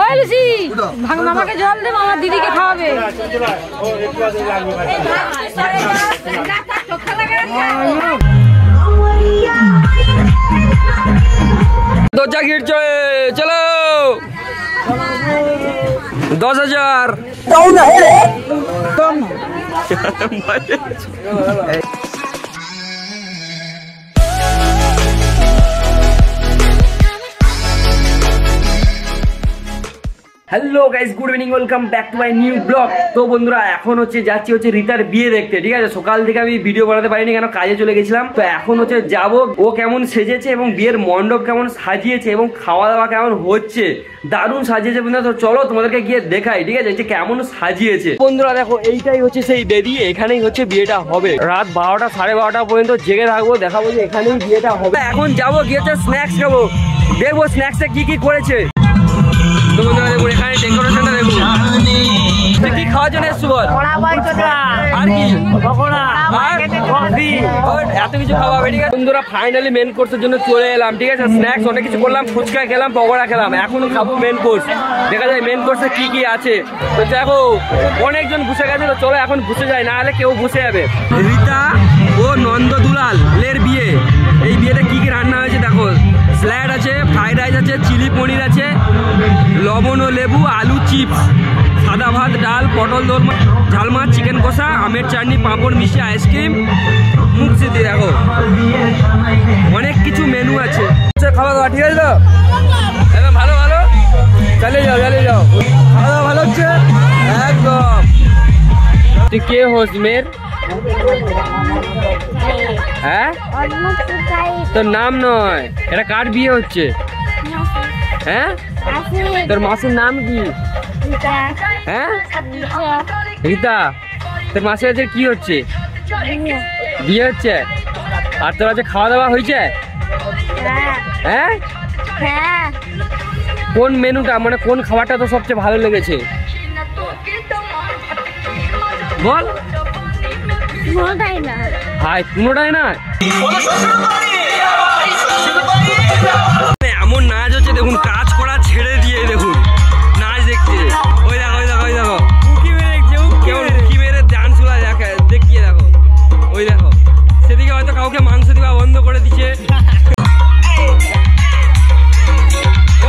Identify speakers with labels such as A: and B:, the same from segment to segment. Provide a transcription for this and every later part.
A: ওই লুসি ভাঙ মামাকে জল দে, মামা দিদিকে খাওয়াবে।
B: দরজা গিরছে, চলো 10,000 hello guys, good evening, welcome back to my new blog. তো বন্ধুরা এখন যাচ্ছি রিতার বিয়ে দেখতে। ঠিক আছে, সকাল থেকে আমি ভিডিও বানাতে পারিনি, কেন কাজে চলে গেছিলাম। তো এখন যাব, ও কেমন সেজেছে এবং বিয়ের মণ্ডপ কেমন সাজিয়েছে এবং খাওয়া দাওয়া কেমন হচ্ছে, দারুণ সাজিয়েছে বন্ধুরা। তো চলো তোমাদেরকে গিয়ে দেখাই, ঠিক আছে, যে কেমন সাজিয়েছে। বন্ধুরা দেখো, এইটাই সেই বেদি, এখানেই বিয়েটা হবে। রাত 12টা 12:30 পর্যন্ত জেগে থাকবো, দেখাবো যে এখানেই বিয়েটা হবে। এখন যাবো, গিয়ে স্ন্যাক্স খাবো, দেখবো স্ন্যাক্সে কি কি করেছে। তো বন্ধুরা দেখুন, এখানে ডেকোরেশনটা দেখুন, কি খাওয়ার জন্য এসছো বল? আর কি এত কিছু খাওয়া হবে। ঠিক আছে বন্ধুরা, ফাইনালি মেন কোর্সের জন্য চলে এলাম। ঠিক আছে, স্ন্যাক্স অনেক কিছু করলাম, ফুচকা খেলাম, পকোড়া খেলাম, এখন খাবো মেন কোর্স। দেখা যায় মেন কোর্সে কি কি আছে। তো দেখো অনেকজন বসে গেছে, তো চলো এখন বসে যায়, না হলে কেউ বসে যাবে। রীতা ও নন্দ দুলালের বিয়ে, এই বিয়েতে কি কি রান্না হয়েছে দেখো। স্যালাড আছে, ফ্রাইড রাইস আছে, চিলি পনির আছে, লবণ ও লেবু, আলু চিপস, সাদা ভাত, ডাল, পটল দোরমা, ঝাল মাছ, চিকেন কষা, আমের চাটনি, পাঁপড়, মিষ্টি, আইসক্রিম, মুখ সিদ্ধি। দেখো অনেক কিছু মেনু আছে। খাওয়া দাওয়া ঠিক আছে তো একদম ভালো ভালো, চালিয়ে যাও চালিয়ে যাও, খাওয়া দাওয়া ভালো হচ্ছে একদম। তুই কে হোস মেয়ের? হ্যাঁ, তোর নাম নয়, এটা কার বিয়ে হচ্ছে? হ্যাঁ, তোর মাসির নাম কি? হ্যাঁ রীতা, তোর মাসির কাছে কি হচ্ছে? বিয়ে হচ্ছে। আর তোর কাছে খাওয়া দাওয়া হয়েছে? হ্যাঁ, কোন মেনুটা, মানে কোন খাবারটা তো সবচেয়ে ভালো লেগেছে বল? হাই, কোনোটাই না। এমন নাচ হচ্ছে দেখুন, কাজ করা ছেড়ে দিয়ে দেখুন নাচ দেখছে। ওই দেখো ওই দেখো ওই দেখো, উকি মেরে দেখছে, কেমন উকি মেরে ডান্স গুলা দেখিয়ে দেখো। ওই দেখো সেদিকে হয়তো কাউকে মাংস দেওয়া বন্ধ করে দিচ্ছে।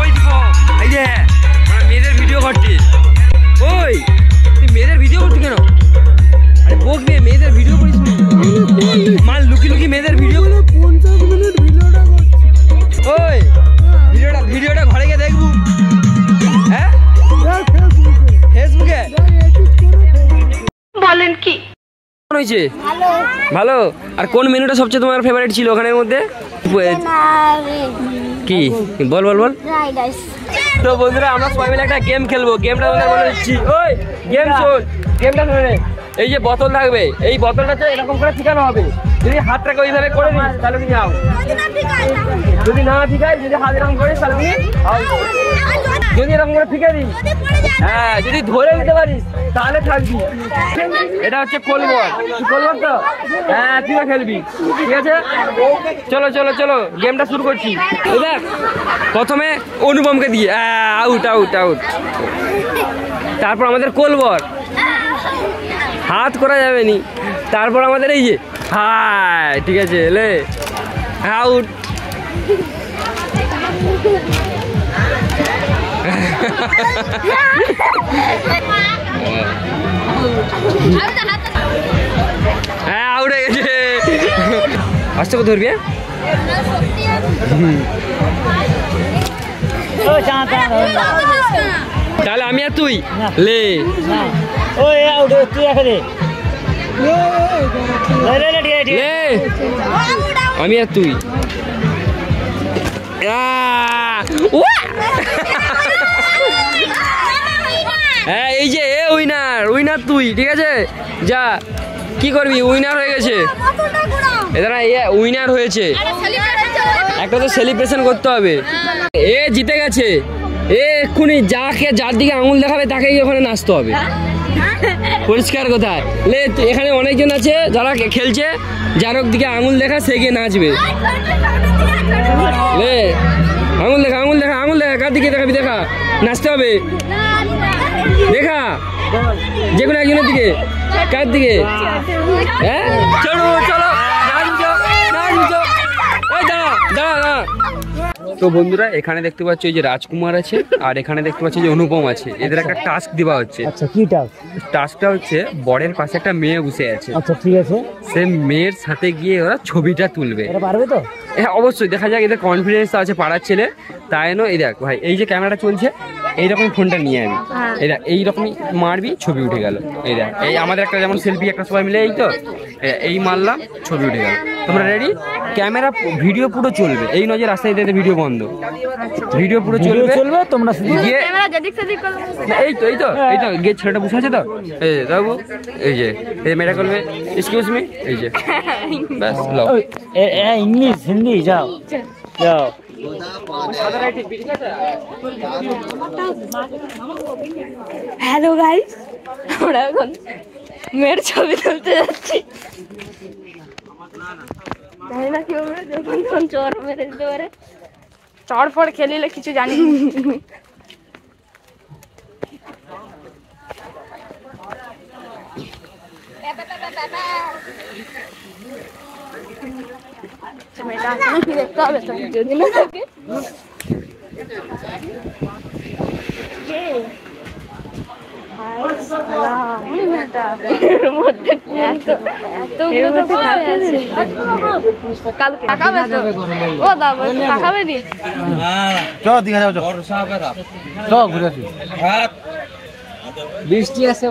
B: ওই দেখো, এই যে মেয়েদের ভিডিও করছিস। ওই তুই মেয়েদের ভিডিও করছিস কেন? আরে বোক নিয়ে মেয়েদের ভিডিও করিস, মাল লুকি লুকি মেয়েদের ভিডিও। 50 মিনিট ভিডিওটা করছিস। ওই ভিডিওটা ঘরে গিয়ে দেখবো। হ্যাঁ, ফেসবুকে বলেন কি হয়েছে? ভালো। আর কোন মেনুটা সবচেয়ে তোমার ফেভারিট ছিল ওখানের মধ্যে? কি বল বল বল। তো বন্ধুরা আমরা সবাই মিলে একটা গেম খেলবো, গেমটা তোমাদের বলে দিচ্ছি। ওই গেম শোন, গেমটা শুনে, এই যে বোতল থাকবে, এই বোতলটা এরকম করে ঠিকানো হবে। যদি হাতটাকে ওইভাবে করে দিস তাহলে তুমি যাও, যদি না ঠিকায়, যদি হাত এরকম করিস তাহলে তুমি, যদি এরকম করে ঠিকে দিস, হ্যাঁ, যদি ধরে দিতে পারিস তাহলে থাকবি। এটা হচ্ছে কোলবল, কোলবল তো, হ্যাঁ তুইও খেলবি। ঠিক আছে, চলো চলো চলো গেমটা শুরু করছি। দেখ প্রথমে অনুপমকে দিয়ে আউট আউট আউট, তারপর আমাদের কোলবল, হাত করা যাবে নি, তারপর আমাদের এই যে হাই, ঠিক আছে লে আউট। হ্যাঁ আউট হয়ে গেছে। আসতে কত ধরবি? তাহলে আমি আর তুই লে, আমি আর তুই। হ্যাঁ এই যে উইনার, উইনার তুই। ঠিক আছে, যা কি করবি, উইনার হয়ে গেছে। এরা উইনার হয়েছে, একটা তো সেলিব্রেশন করতে হবে। এ জিতে গেছে, এ এক্ষুনি যার দিকে আঙুল দেখাবে তাকেই ওখানে নাচতে হবে। পরিষ্কার কোথায় লে, এখানে অনেকজন আছে যারা খেলছে, যার দিকে আঙুল দেখা সে গিয়ে নাচবে। দিকে দেখাবি, দেখা নাচতে হবে, দেখা যে কোনো একজনের দিকে। কার দিকে? হ্যাঁ চলো চলো দাঁড়া। তো বন্ধুরা এখানে দেখতে পাচ্ছ এই যে রাজকুমার আছে আর এখানে দেখতে পাচ্ছ যে অনুপম আছে, এদের একটা টাস্ক দেওয়া হচ্ছে।
C: আচ্ছা কি টাস্ক?
B: টাস্কটা হচ্ছে বরের পাশে একটা মেয়ে বসে আছে।
C: আচ্ছা ঠিক আছে,
B: সে মেয়ের সাথে গিয়ে ওরা ছবিটা তুলবে।
C: এটা পারবে তো?
B: হ্যাঁ অবশ্যই, দেখা যাক এদের কনফিডেন্স আছে পাড়ার ছেলে। তাই নয় এই দেখ ভাই, এই যে ক্যামেরাটা চলছে এইরকম ফোনটা নিয়ে আমি এই দেখ এইরকমই মারবি, ছবি উঠে গেল। এই দেখ এই আমাদের একটা যেমন সেলফি একটা সবাই মিলে এই তো এই মারলাম, ছবি উঠে গেল। তোমরা রেডি? ক্যামেরা ভিডিও পুরো চলবে, এই নয় যে রাস্তায় দিতে ভিডিও বন্ধ, ভিডিও পুরো চলবে।
C: তোমরা
B: গিয়ে এই তো গিয়ে ছেলেটা বসে আছে তো এই বাবু, এই যে মেয়েটা করবে এক্সকিউজ মি, এই যে ব্যাস লাও।
C: ইংলিশ হিন্দি যাও যাও।
A: হ্যালো গাইস, আমরা এখন মেয়ের ছবি তুলতে যাচ্ছি। জানি না কেউ যখন চোর মেরে দিতে পারে, চর ফর খেলিলে কিছু জানি মেয়েটা আছে নাকি দেখতে হবে তো, যদি না থাকে
C: বৃষ্টি আছে,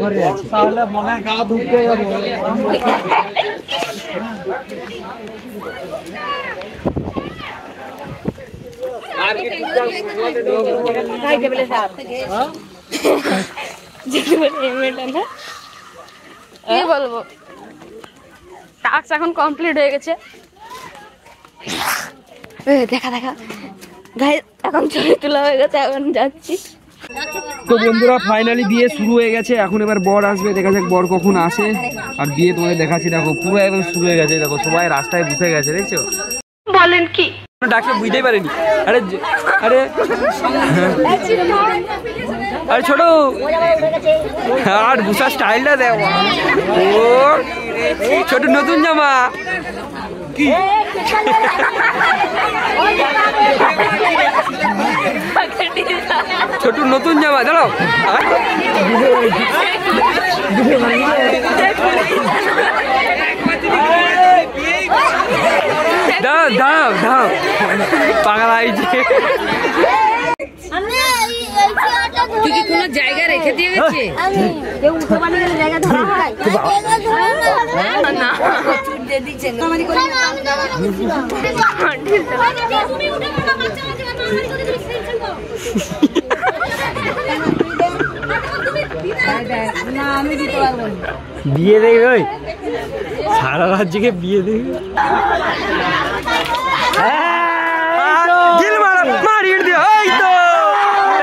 C: ঘরে আছে তাহলে মনে গা ধুতে যাবো।
A: কি বলবো, টাস্ক এখন কমপ্লিট হয়ে গেছে। দেখা গাইস এখন ছবি তোলা হয়ে গেছে, এখন যাচ্ছি।
B: তো বন্ধুরা ফাইনালি বিয়ে শুরু হয়ে গেছে, এখন এবার বর আসবে, দেখা যাক বর কখন আসে। আর বিয়ে তোমাদের দেখাচ্ছি, দেখো পুরো একদম শুরু হয়ে গেছে, দেখো সবাই রাস্তায় বসে গেছে, দেখছো?
A: বলেন কি
B: ডাকলে বুঝতেই পারেনি। আরে আরে আরে ছোট আর বুসার স্টাইলটা দেখো, ও ছোট নতুন জামা কি ছোট নতুন জামা দাঁড়াও, দাও পাগলা আইছে।
A: তুই কি কোনো জায়গা রেখে দিয়ে গেছে? কেউ উঠে বানি গেলে জায়গা ধরা হয় না, চুট দিয়ে দিচ্ছেন মারামারি করে না, আমি দিতে পারবো না।
C: বিয়ে দেখবে ওই সারা রাজ্যকে বিয়ে দেখবে।
B: মারিয়ে দিও, এই তো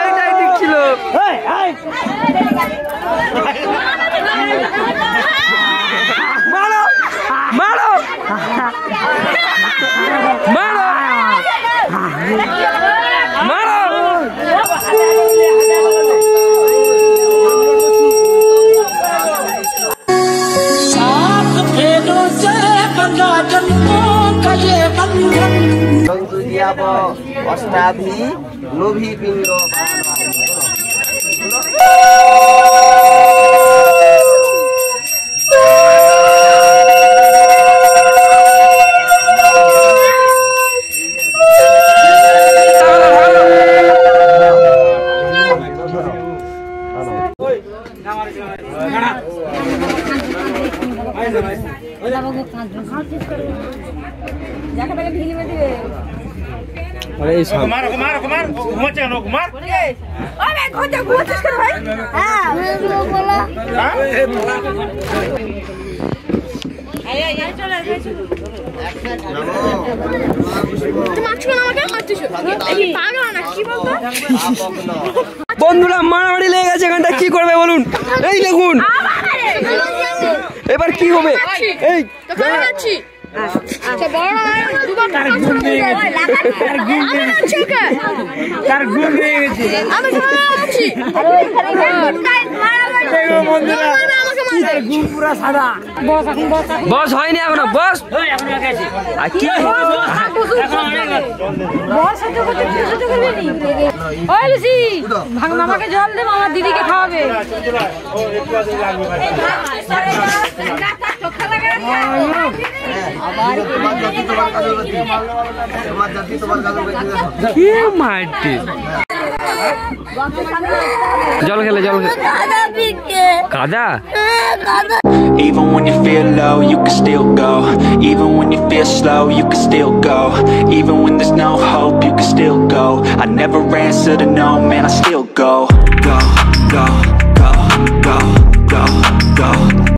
B: এইটাই দেখছিল। মারো মারো মারো মারো।
D: অষ্টাভি লোভী পিণ্ড
B: বন্ধুরা মারামারি লেগে গেছে, এখানটা কি করবে বলুন? এই দেখুন এবার কি হবে, এই
A: আচ্ছা বড় নয় দুবার
C: তার গুণ হয়ে গেছে তার গুণ হয়ে গেছে
A: আমি আছি আরে ওইখানে
C: দেখো বন্ধুরা তার গুণ পুরো সাদা বস এখন
B: বস হয়নি এখনো বস
C: এখন গেছে
B: আর কি
A: বল সহ্য করতে করবি ওই লুসি ভাঙ মামাকে জল দে মামা দিদিকে খাওয়াবে
B: কি মারতে জল খেলে কাদা
E: Even when you feel low, you can still go. Even when you feel slow, you can still go. Even when there's no hope, you can still go. I never answer to no, man, I still go. Go, go, go, go, go, go.